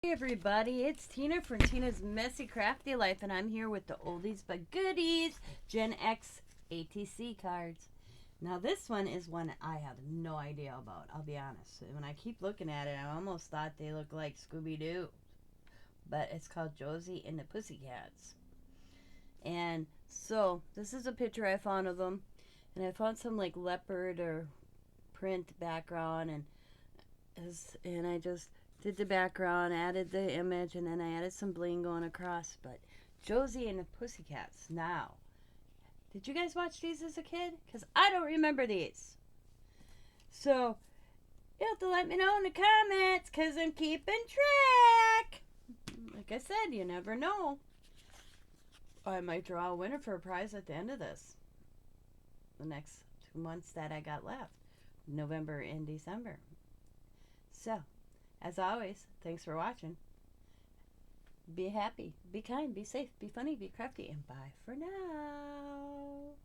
Hey everybody, it's Tina from Tina's Messy Crafty Life, and I'm here with the Oldies but Goodies Gen X ATC cards. Now this one is one I have no idea about, I'll be honest. When I keep looking at it, I almost thought they look like Scooby-Doo. But it's called Josie and the Pussycats. And so, this is a picture I found of them. And I found some like leopard or print background, and I just did the background, added the image, and then I added some bling going across. But Josie and the Pussycats. Now, did you guys watch these as a kid? Because I don't remember these. So, you'll have to let me know in the comments, because I'm keeping track. Like I said, you never know. I might draw a winner for a prize at the end of this. The next 2 months that I got left. November and December. So, as always, thanks for watching. Be happy, be kind, be safe, be funny, be crafty, and bye for now.